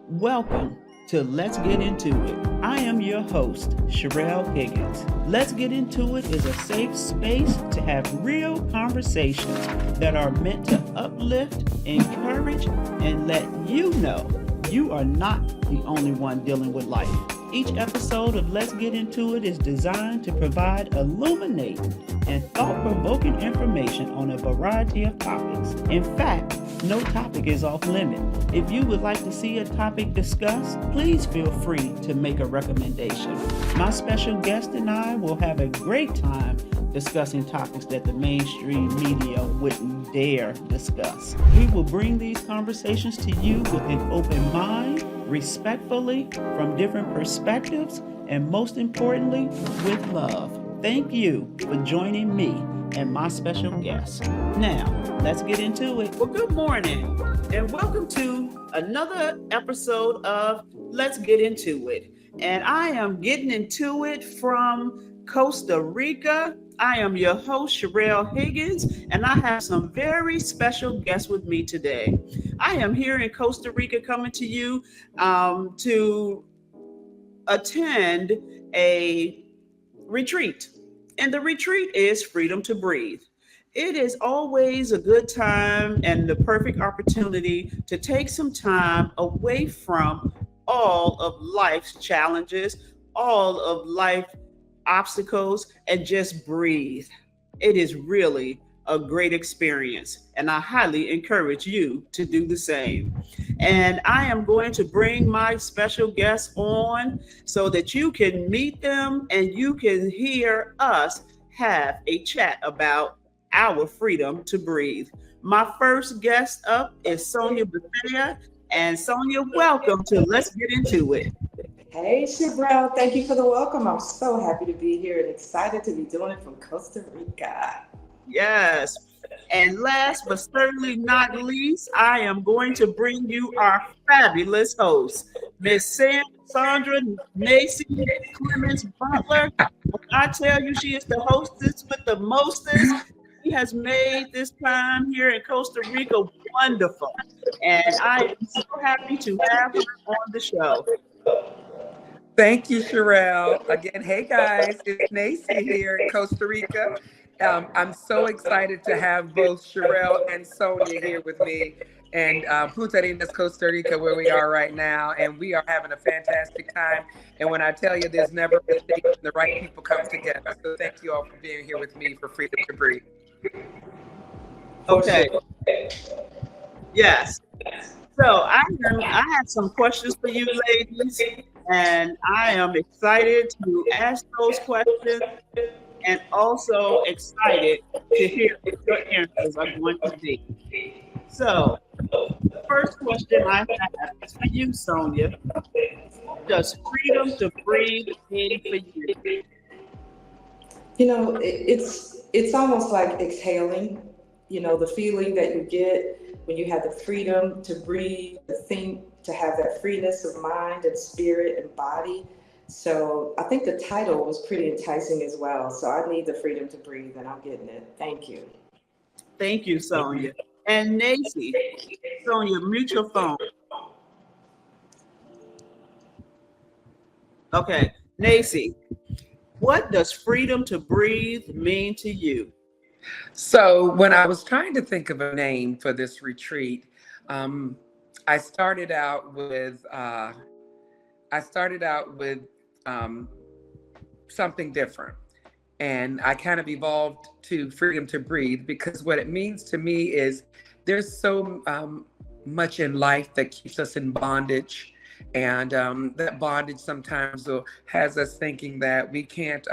Welcome to Let's Get Into It. I am your host, Sherelle Higgins. Let's Get Into It is a safe space to have real conversations that are meant to uplift, encourage, and let you know you are not the only one dealing with life. Each episode of Let's Get Into It is designed to provide illuminating and thought-provoking information on a variety of topics. In fact, no topic is off limit. If you would like to see a topic discussed, please feel free to make a recommendation. My special guest and I will have a great time discussing topics that the mainstream media wouldn't dare discuss. We will bring these conversations to you with an open mind, respectfully, from different perspectives, and most importantly, with love. Thank you for joining me and my special guest. Now, let's get into it. Well, good morning, and welcome to another episode of Let's Get Into It. And I am getting into it from Costa Rica. I am your host, Sherelle Higgins, and I have some very special guests with me today. I am here in Costa Rica coming to you to attend a retreat. And the retreat is Freedom to Breathe. It is always a good time and the perfect opportunity to take some time away from all of life's challenges, all of life obstacles, and just breathe. It is really a great experience, and I highly encourage you to do the same. And I am going to bring my special guests on so that you can meet them and you can hear us have a chat about our freedom to breathe. My first guest up is Sonya Bethea. And Sonya, welcome to Let's Get Into It. Hey, Sherelle, thank you for the welcome. I'm so happy to be here and excited to be doing it from Costa Rica. Yes. And last but certainly not least, I am going to bring you our fabulous host, Miss Sandra Macy Clemons-Butler. When I tell you she is the hostess with the mostest, she has made this time here in Costa Rica wonderful. And I am so happy to have her on the show. Thank you, Sherelle. Again, hey guys, it's Nacy here in Costa Rica. I'm so excited to have both Sherelle and Sonya here with me and Punta Arenas, Costa Rica, where we are right now. And we are having a fantastic time. And when I tell you there's never a mistake when the right people come together. So thank you all for being here with me for Freedom to Breathe. Okay. Yes. So I have some questions for you ladies, and I am excited to ask those questions and also excited to hear what your answers are going to be. So the first question I have is for you, Sonya. What does freedom to breathe mean for you? You know, it's almost like exhaling, the feeling that you get when you have the freedom to breathe, to think, to have that freeness of mind and spirit and body. So I think the title was pretty enticing as well. So I need the freedom to breathe, and I'm getting it. Thank you. Thank you, Sonya. And Nacy, Sonya, mute your phone. Okay, Nacy, what does freedom to breathe mean to you? So when I was trying to think of a name for this retreat, I started out with something different, and I kind of evolved to freedom to breathe, because what it means to me is there's so much in life that keeps us in bondage. And that bondage sometimes has us thinking that we can't,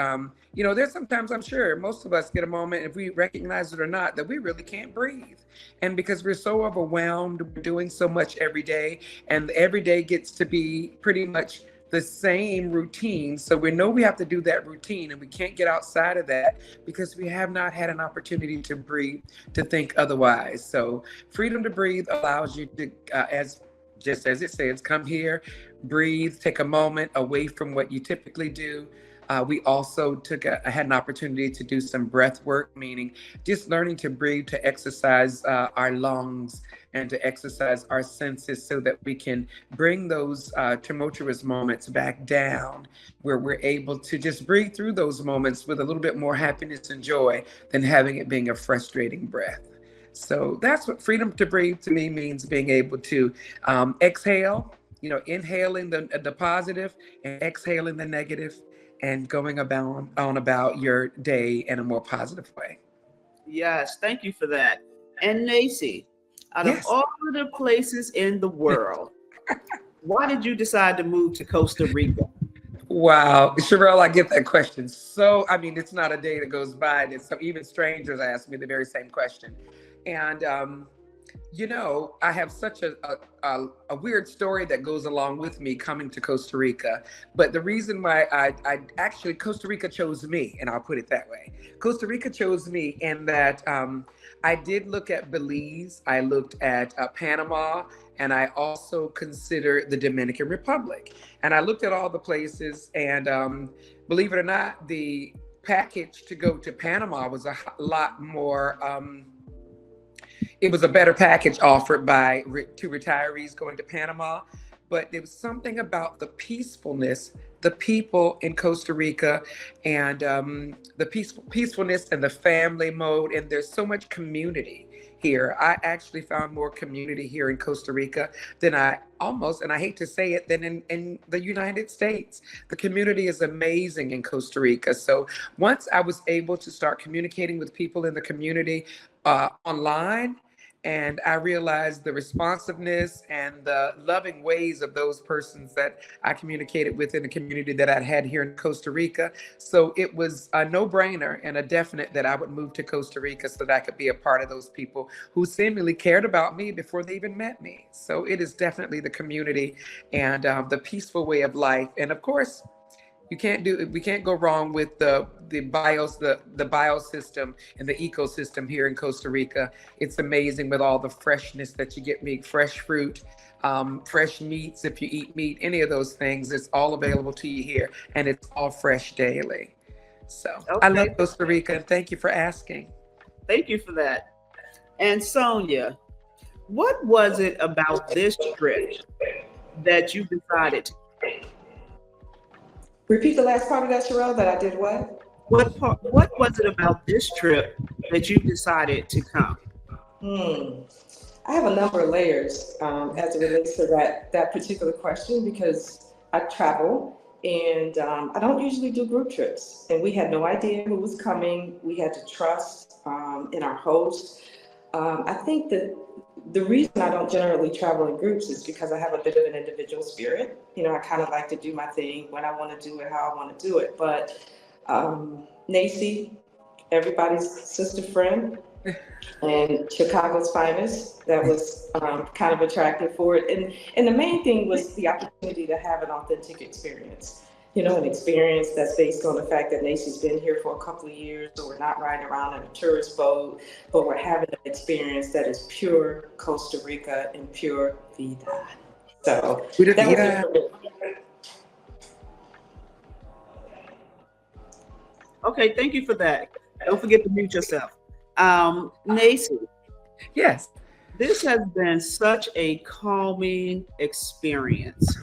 there's sometimes, I'm sure most of us get a moment, if we recognize it or not, that we really can't breathe. And because we're so overwhelmed, we're doing so much every day, and every day gets to be pretty much the same routine. So we know we have to do that routine, and we can't get outside of that because we have not had an opportunity to breathe, to think otherwise. So freedom to breathe allows you to, just as it says, come here, breathe, take a moment away from what you typically do, We also I had an opportunity to do some breath work, meaning just learning to breathe, to exercise our lungs and to exercise our senses so that we can bring those tumultuous moments back down, where we're able to just breathe through those moments with a little bit more happiness and joy than having it being a frustrating breath. So that's what freedom to breathe to me means: being able to exhale, inhaling the positive and exhaling the negative, and going about your day in a more positive way. Yes, thank you for that. And Nacy, out of Yes. all of the places in the world, why did you decide to move to Costa Rica? Wow, Sherelle, I get that question. So, I mean, it's not a day that goes by that even strangers ask me the very same question. And I have such a weird story that goes along with me coming to Costa Rica. But the reason why I actually, Costa Rica chose me, and I'll put it that way. Costa Rica chose me in that I did look at Belize, I looked at Panama, and I also considered the Dominican Republic. And I looked at all the places, and believe it or not, the package to go to Panama was a lot more. It was a better package offered to retirees going to Panama, but there was something about the peacefulness, the people in Costa Rica, and the peacefulness and the family mode. And there's so much community here. I actually found more community here in Costa Rica than and I hate to say it, than in the United States. The community is amazing in Costa Rica. So once I was able to start communicating with people in the community online, and I realized the responsiveness and the loving ways of those persons that I communicated with in the community that I'd had here in Costa Rica. So it was a no-brainer and a definite that I would move to Costa Rica so that I could be a part of those people who seemingly cared about me before they even met me. So it is definitely the community and the peaceful way of life. And of course, we can't go wrong with the biosystem and the ecosystem here in Costa Rica. It's amazing with all the freshness that you get, fresh fruit, fresh meats. If you eat meat, any of those things, it's all available to you here, and it's all fresh daily. So I love Costa Rica, and thank you for asking. Thank you for that. And Sonya, what was it about this trip that you decided to? Repeat the last part of that, Sherelle, that I did what? What was it about this trip that you decided to come? I have a number of layers as it relates to that particular question, because I travel and I don't usually do group trips, and we had no idea who was coming. We had to trust in our host. I think that the reason I don't generally travel in groups is because I have a bit of an individual spirit. I kind of like to do my thing when I want to do it, how I want to do it. But Nacy, everybody's sister friend, and Chicago's finest, that was kind of attractive for it. And the main thing was the opportunity to have an authentic experience. An experience that's based on the fact that Nacy's been here for a couple of years, so we're not riding around in a tourist boat, but we're having an experience that is pure Costa Rica and pure vida. So Pura that vida. was Okay, thank you for that. Don't forget to mute yourself. Nacy. Yes. This has been such a calming experience.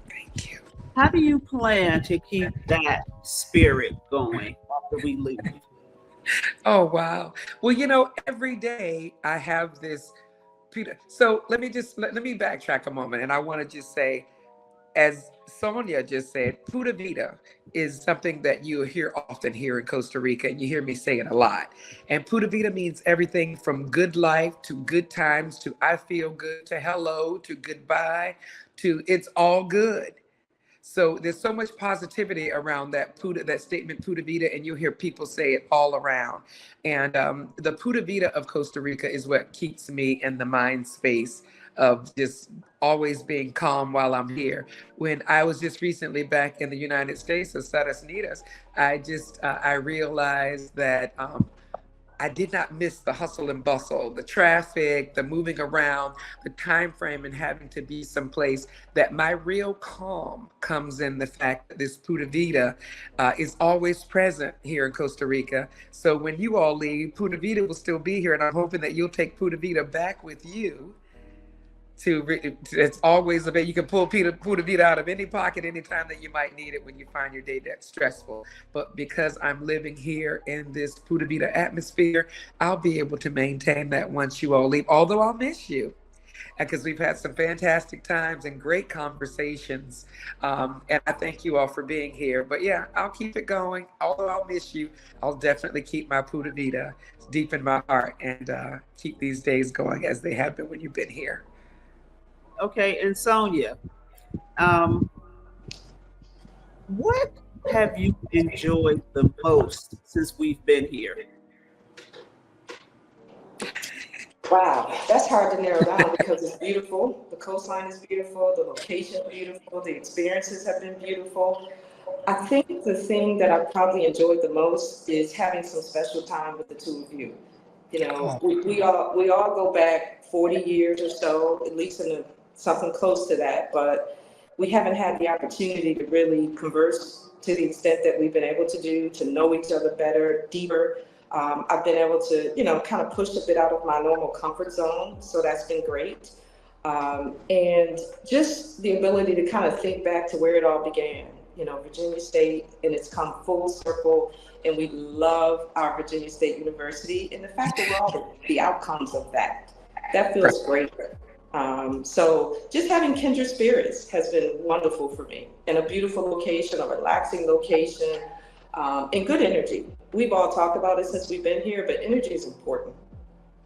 Thank you. How do you plan to keep that spirit going after we leave? Oh, wow. Well, every day I have this, Peter. So let me backtrack a moment. And I want to just say, as Sonya just said, Pura Vida is something that you hear often here in Costa Rica, and you hear me say it a lot. And Pura Vida means everything from good life to good times to I feel good to hello to goodbye to it's all good. So there's so much positivity around that statement, Pura Vida, and you'll hear people say it all around. And the Pura Vida of Costa Rica is what keeps me in the mind space of just always being calm while I'm here. When I was just recently back in the United States, Estados Unidos, I realized that I did not miss the hustle and bustle, the traffic, the moving around, the time frame, and having to be someplace that my real calm comes in the fact that this Pura Vida is always present here in Costa Rica. So when you all leave, Pura Vida will still be here, and I'm hoping that you'll take Pura Vida back with you it's always a bit, you can pull Pura Vida out of any pocket anytime that you might need it when you find your day that stressful. But because I'm living here in this Pura Vida atmosphere, I'll be able to maintain that once you all leave, although I'll miss you. Because we've had some fantastic times and great conversations. And I thank you all for being here. But yeah, I'll keep it going. Although I'll miss you, I'll definitely keep my Pura Vida deep in my heart and keep these days going as they have been when you've been here. Okay, and Sonya, what have you enjoyed the most since we've been here? Wow, that's hard to narrow down because it's beautiful. The coastline is beautiful, the location is beautiful, the experiences have been beautiful. I think the thing that I probably enjoyed the most is having some special time with the two of you. You know, we all go back 40 years or so, at least in something close to that, but we haven't had the opportunity to really converse to the extent that we've been able to do, to know each other better, deeper. I've been able to, kind of push a bit out of my normal comfort zone, so that's been great. And just the ability to kind of think back to where it all began, Virginia State, and it's come full circle, and we love our Virginia State University, and the fact that we're all the outcomes of that feels great. So just having kindred spirits has been wonderful for me, and a beautiful location, a relaxing location, and good energy. We've all talked about it since we've been here, but energy is important.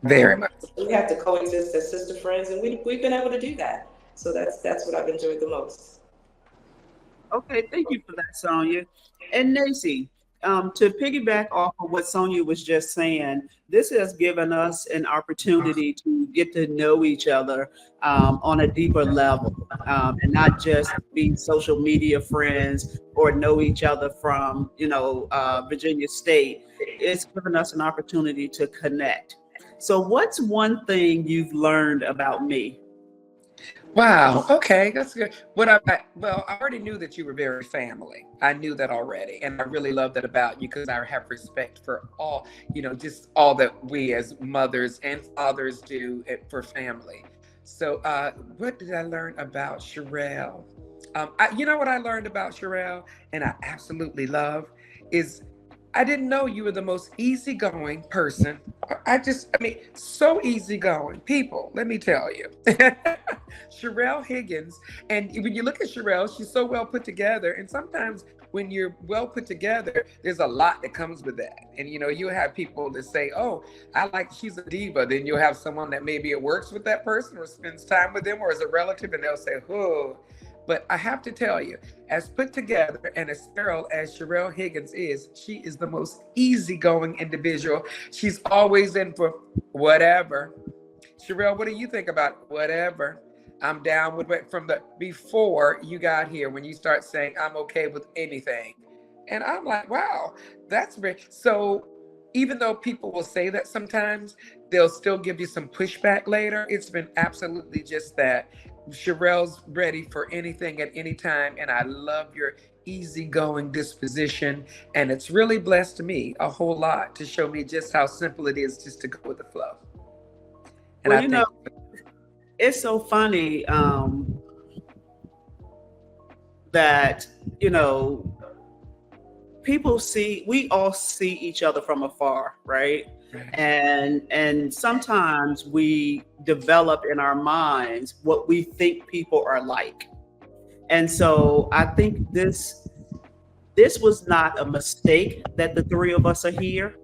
Very much. We have to coexist as sister friends, and we've been able to do that. So that's what I've enjoyed the most. Okay, thank you for that, Sonya. And Nacy, to piggyback off of what Sonya was just saying, this has given us an opportunity to get to know each other on a deeper level, and not just be social media friends or know each other from, Virginia State. It's given us an opportunity to connect. So what's one thing you've learned about me? Wow. Okay, that's good. I already knew that you were very family. I knew that already, and I really love that about you because I have respect for all, just all that we as mothers and fathers do for family. So, what did I learn about Sherelle? What I learned about Sherelle, and I absolutely love, is I didn't know you were the most easygoing person. So easygoing. People, let me tell you. Sherelle Higgins, and when you look at Sherelle, she's so well put together. And sometimes when you're well put together, there's a lot that comes with that. And, you'll have people that say, oh, she's a diva. Then you'll have someone that maybe works with that person or spends time with them or is a relative, and they'll say, oh. But I have to tell you, as put together and as sterile as Sherelle Higgins is, she is the most easygoing individual. She's always in for whatever. Sherelle, what do you think about whatever? I'm down with it from before you got here, when you start saying, I'm okay with anything. And I'm like, wow, that's great. So even though people will say that sometimes, they'll still give you some pushback later. It's been absolutely just that. Sherelle's ready for anything at any time, and I love your easygoing disposition, and it's really blessed me a whole lot to show me just how simple it is just to go with the flow. And it's so funny that we all see each other from afar, right? And sometimes we develop in our minds what we think people are like. And so I think this was not a mistake that the three of us are here.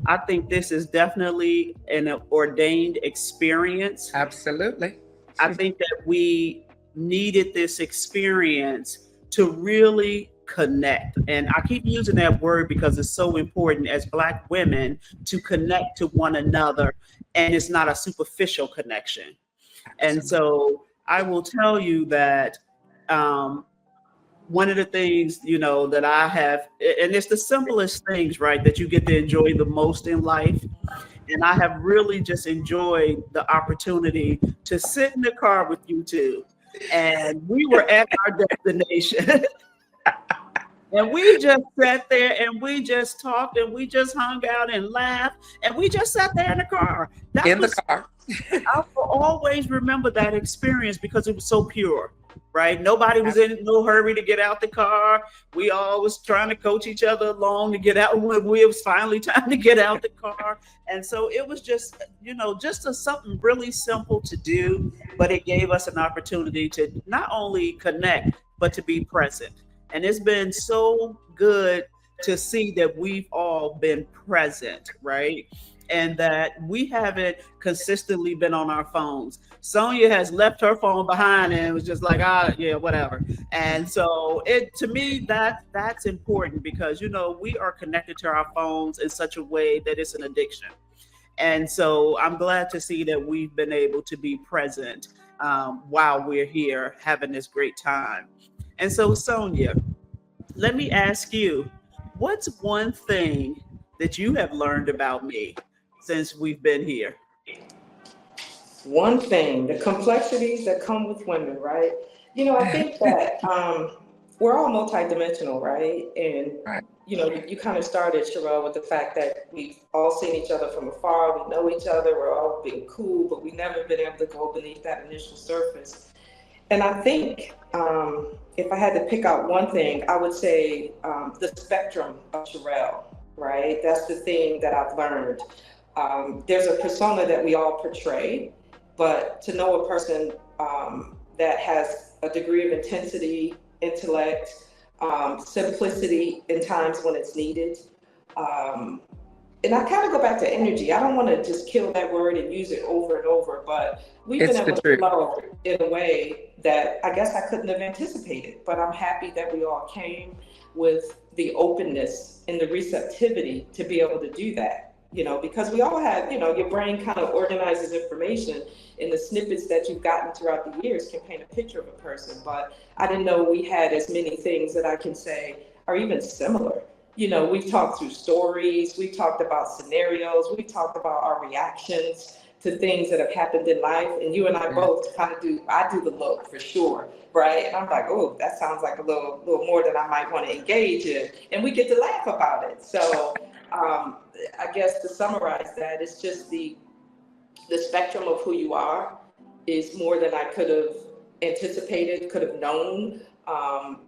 I think this is definitely an ordained experience. Absolutely. I think that we needed this experience to really connect. And I keep using that word because it's so important as Black women to connect to one another, and it's not a superficial connection. And so I will tell you that one of the things, that I have, and it's the simplest things, right, that you get to enjoy the most in life. And I have really just enjoyed the opportunity to sit in the car with you two. And we were at our destination. And we just sat there and we just talked and we just hung out and laughed and we just sat there in the car. The car. I will always remember that experience because it was so pure, right? Nobody was in no hurry to get out the car. We all was trying to coach each other along to get out when it was finally time to get out the car. And so it was just, something really simple to do, but it gave us an opportunity to not only connect, but to be present. And it's been so good to see that we've all been present, right? And that we haven't consistently been on our phones. Sonya has left her phone behind and was just like, yeah, whatever. And so to me, that's important because, we are connected to our phones in such a way that it's an addiction. And so I'm glad to see that we've been able to be present while we're here having this great time. And so, Sonya, let me ask you, what's one thing that you have learned about me since we've been here? One thing, the complexities that come with women, right? I think that we're all multidimensional, right? And, you kind of started, Sherelle, with the fact that we've all seen each other from afar. We know each other. We're all being cool, but we've never been able to go beneath that initial surface. And I think if I had to pick out one thing, I would say the spectrum of Sherelle, right? That's the thing that I've learned. There's a persona that we all portray, but to know a person that has a degree of intensity, intellect, simplicity in times when it's needed. And I kind of go back to energy. I don't want to just kill that word and use it over and over, but we've been able to flow in a way that I guess I couldn't have anticipated. But I'm happy that we all came with the openness and the receptivity to be able to do that, because we all have, your brain kind of organizes information and the snippets that you've gotten throughout the years can paint a picture of a person. But I didn't know we had as many things that I can say are even similar. We've talked through stories, we've talked about scenarios, we've talked about our reactions to things that have happened in life. And you and I both kind of I do the look for sure, right? And I'm like, oh, that sounds like a little more than I might want to engage in. And we get to laugh about it. So I guess to summarize that, it's just the spectrum of who you are is more than I could have anticipated, could have known,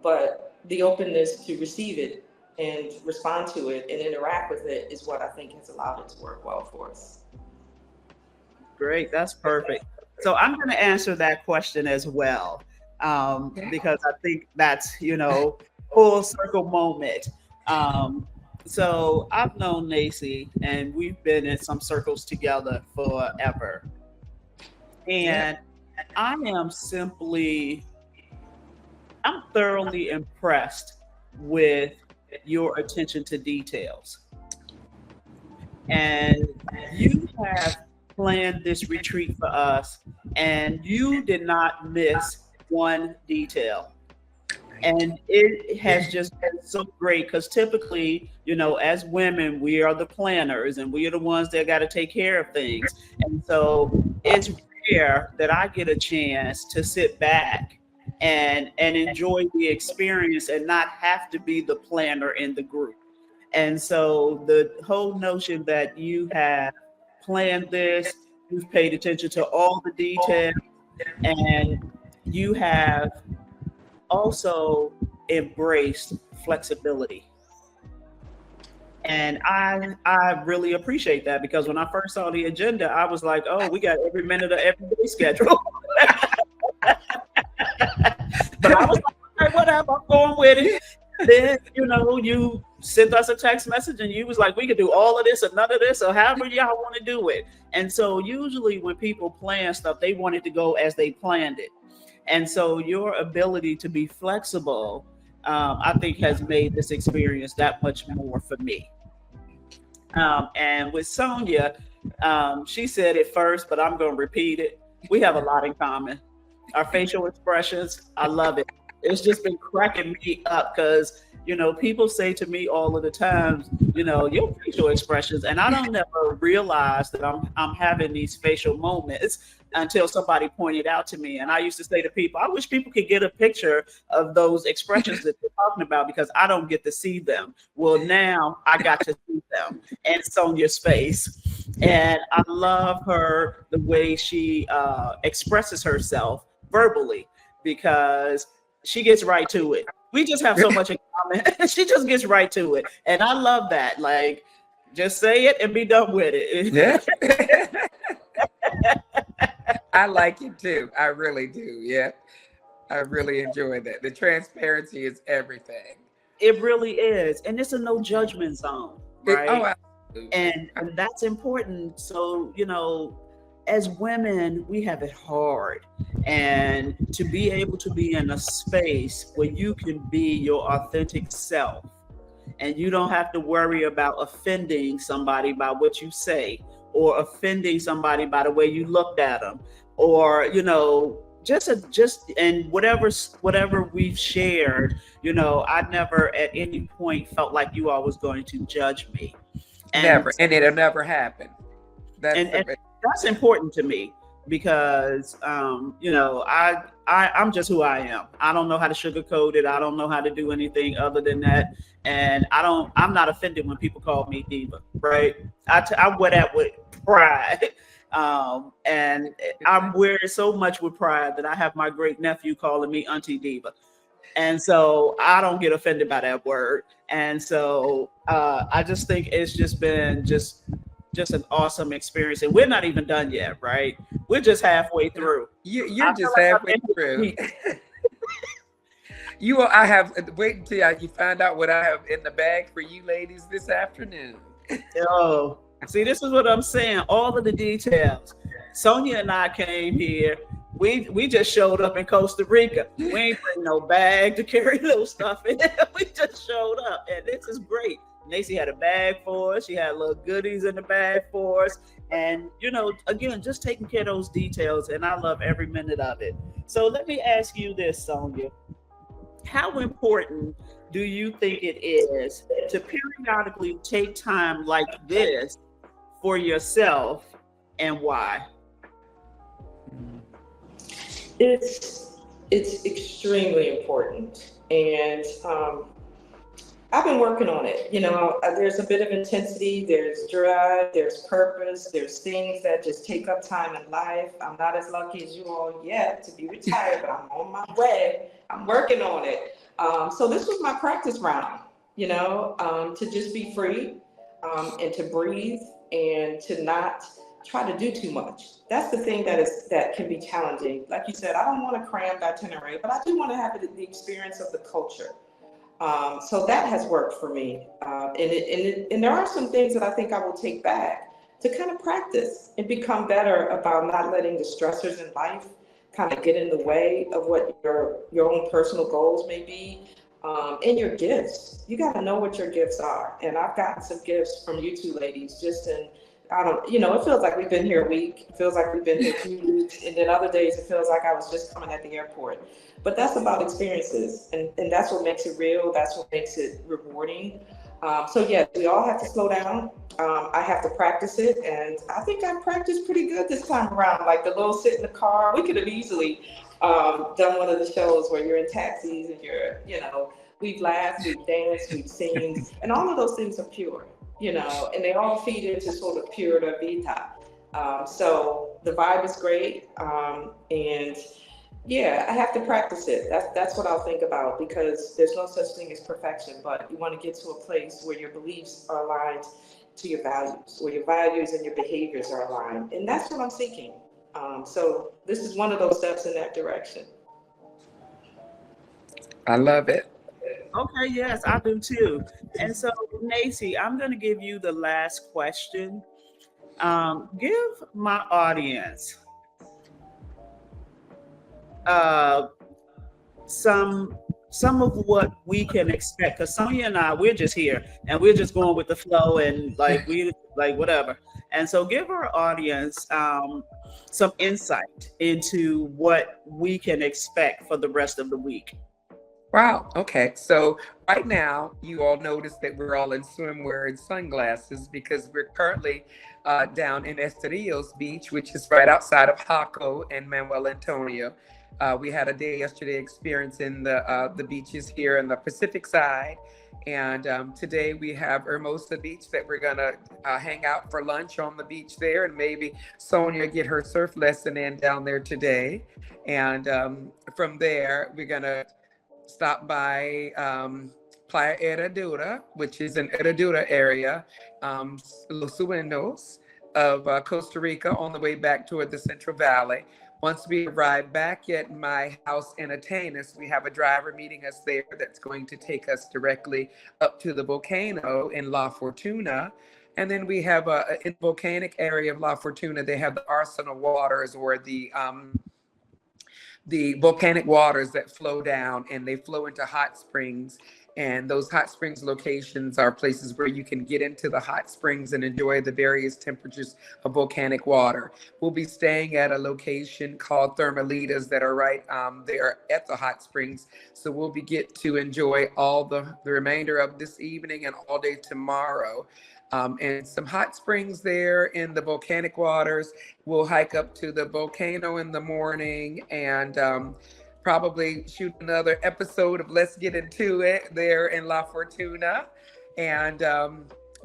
but the openness to receive it and respond to it and interact with it is what I think has allowed it to work well for us. Great, that's perfect. So I'm going to answer that question as well, because I think that's, full circle moment. So I've known Nacy and we've been in some circles together forever. And I'm thoroughly impressed with your attention to details. And you have planned this retreat for us and you did not miss one detail. And it has just been so great because typically, as women, we are the planners and we are the ones that got to take care of things. And so it's rare that I get a chance to sit back and enjoy the experience and not have to be the planner in the group. And so the whole notion that you have planned this, you've paid attention to all the details, and you have also embraced flexibility. And I really appreciate that because when I first saw the agenda, I was like, oh, we got every minute of every day schedule. But I was like, okay, whatever, I'm going with it. Then, you sent us a text message and you was like, we could do all of this or none of this or however y'all want to do it. And so usually when people plan stuff, they want it to go as they planned it. And so your ability to be flexible, I think has made this experience that much more for me. And with Sonya, she said it first, but I'm going to repeat it. We have a lot in common. Our facial expressions, I love it. It's just been cracking me up because, people say to me all of the time, your facial expressions, and I don't never realize that I'm having these facial moments until somebody pointed out to me. And I used to say to people, I wish people could get a picture of those expressions that they're talking about because I don't get to see them. Well, now I got to see them and Sonia's face. And I love her, the way she expresses herself verbally, because she gets right to it. We just have so much in common. She just gets right to it. And I love that. Like, just say it and be done with it. Yeah. I like it too. I really do. Yeah. I really enjoy that. The transparency is everything. It really is. And it's a no judgment zone, right? Absolutely. And that's important. So, as women, we have it hard. And to be able to be in a space where you can be your authentic self and you don't have to worry about offending somebody by what you say or offending somebody by the way you looked at them, or, just and whatever we've shared, I never at any point felt like you all was going to judge me. Never. And it'll never happen. That's important to me because, I'm just who I am. I don't know how to sugarcoat it. I don't know how to do anything other than that. And I'm not offended when people call me diva, right? I wear that with pride. And I'm wearing so much with pride that I have my great nephew calling me Auntie Diva. And so I don't get offended by that word. And so I just think it's just been just an awesome experience. And we're not even done yet, right? We're just halfway through. You're just halfway through. I have wait until you find out what I have in the bag for you ladies this afternoon. Oh, see, this is what I'm saying. All of the details. Sonya and I came here. We just showed up in Costa Rica. We ain't bring no bag to carry no stuff in. We just showed up, and this is great. Nacy had a bag for us. She had little goodies in the bag for us. And, again, just taking care of those details. And I love every minute of it. So let me ask you this, Sonya. How important do you think it is to periodically take time like this for yourself, and why? It's extremely important. And I've been working on it. There's a bit of intensity, there's drive, there's purpose, there's things that just take up time in life. I'm not as lucky as you all yet to be retired, but I'm on my way. I'm working on it. So this was my practice round, to just be free and to breathe and to not try to do too much. That's the thing that can be challenging. Like you said, I don't want to cram the itinerary, but I do want to have the experience of the culture. So that has worked for me. And there are some things that I think I will take back to kind of practice and become better about not letting the stressors in life kind of get in the way of what your own personal goals may be, and your gifts. You got to know what your gifts are. And I've gotten some gifts from you two ladies it feels like we've been here a week. It feels like we've been here 2 weeks. And then other days, it feels like I was just coming at the airport. But that's about experiences. And that's what makes it real. That's what makes it rewarding. So yes, we all have to slow down. I have to practice it. And I think I practiced pretty good this time around. Like the little sit in the car, we could have easily done one of the shows where you're in taxis and we've laughed, we've danced, we've seen, and all of those things are pure. And they all feed into sort of pura vita. So the vibe is great. And yeah, I have to practice it. That's what I'll think about, because there's no such thing as perfection, but you want to get to a place where your beliefs are aligned to your values, where your values and your behaviors are aligned. And that's what I'm seeking. So this is one of those steps in that direction. I love it. Okay, yes, I do too. And so, Nacy, I'm going to give you the last question. Give my audience some of what we can expect, because Sonya and I, we're just here and we're just going with the flow and whatever. And so give our audience some insight into what we can expect for the rest of the week. Wow. Okay. So right now, you all notice that we're all in swimwear and sunglasses because we're currently down in Esterillos Beach, which is right outside of Jaco and Manuel Antonio. We had a day yesterday experiencing the beaches here in the Pacific side. And today we have Hermosa Beach that we're gonna hang out for lunch on the beach there, and maybe Sonya get her surf lesson in down there today. And from there, we're gonna stop by Playa Herradura, which is an Herradura area, Los Sueños of Costa Rica, on the way back toward the Central Valley. Once we arrive back at my house in Atenas, we have a driver meeting us there that's going to take us directly up to the volcano in La Fortuna. And then we have in the volcanic area of La Fortuna, they have the arsenal waters, or the volcanic waters that flow down, and they flow into hot springs. And those hot springs locations are places where you can get into the hot springs and enjoy the various temperatures of volcanic water. We'll be staying at a location called Thermalitas that are right there at the hot springs. So we'll get to enjoy all the remainder of this evening and all day tomorrow. And some hot springs there in the volcanic waters. We'll hike up to the volcano in the morning and probably shoot another episode of Let's Get Into It there in La Fortuna. And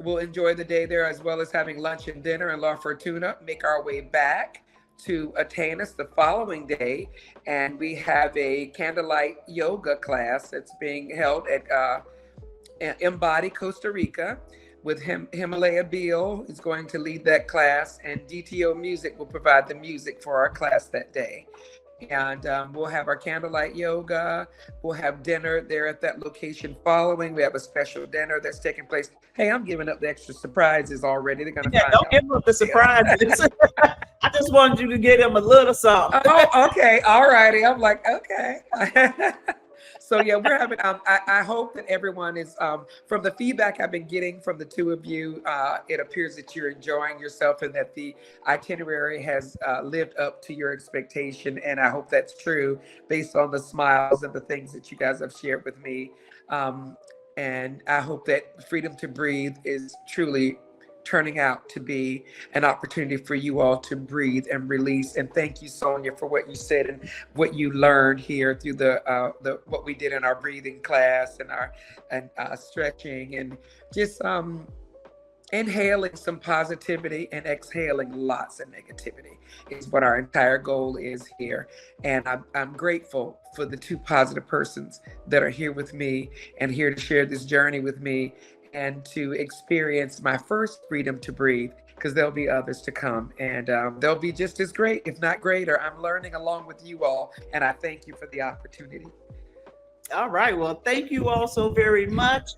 we'll enjoy the day there, as well as having lunch and dinner in La Fortuna. Make our way back to Atenas the following day. And we have a candlelight yoga class that's being held at Embark, Costa Rica, with Himalaya Beal is going to lead that class, and DTO Music will provide the music for our class that day. And we'll have our candlelight yoga. We'll have dinner there at that location following. We have a special dinner that's taking place. Hey, I'm giving up the extra surprises already. They're gonna find don't out. give up the surprises. I just wanted you to get them a little something. Oh, okay. All righty. I'm like, okay. So yeah, we're having, I hope that everyone is, from the feedback I've been getting from the two of you, it appears that you're enjoying yourself and that the itinerary has lived up to your expectation. And I hope that's true based on the smiles and the things that you guys have shared with me. And I hope that Freedom to Breathe is truly turning out to be an opportunity for you all to breathe and release. And thank you, Sonya, for what you said and what you learned here through the what we did in our breathing class and our stretching, and just inhaling some positivity and exhaling lots of negativity is what our entire goal is here. And I'm grateful for the two positive persons that are here with me and here to share this journey with me, and to experience my first Freedom to Breathe, because there'll be others to come, and they'll be just as great, if not greater. I'm learning along with you all, and I thank you for the opportunity. All right. Well, thank you all so very much.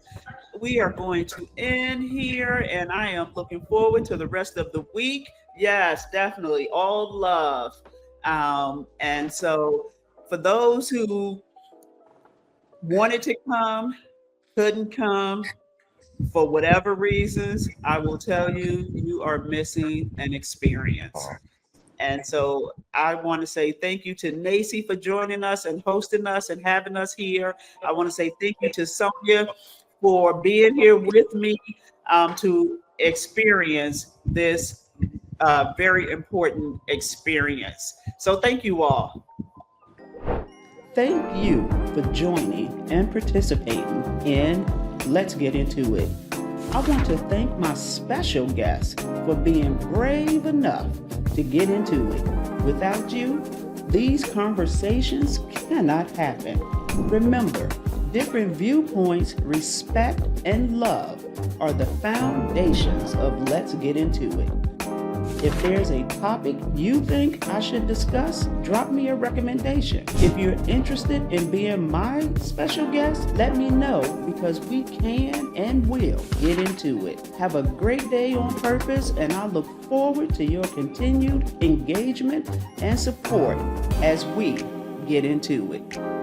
We are going to end here, and I am looking forward to the rest of the week. Yes, definitely. All love. And so for those who wanted to come, couldn't come, for whatever reasons, I will tell you, you are missing an experience. And so I want to say thank you to Nacy for joining us and hosting us and having us here. I want to say thank you to Sonya for being here with me to experience this very important experience. So thank you all. Thank you for joining and participating in Let's Get Into It. I want to thank my special guest for being brave enough to get into it. Without you, these conversations cannot happen. Remember, different viewpoints, respect, and love are the foundations of Let's Get Into It. If there's a topic you think I should discuss, drop me a recommendation. If you're interested in being my special guest, let me know, because we can and will get into it. Have a great day on purpose, and I look forward to your continued engagement and support as we get into it.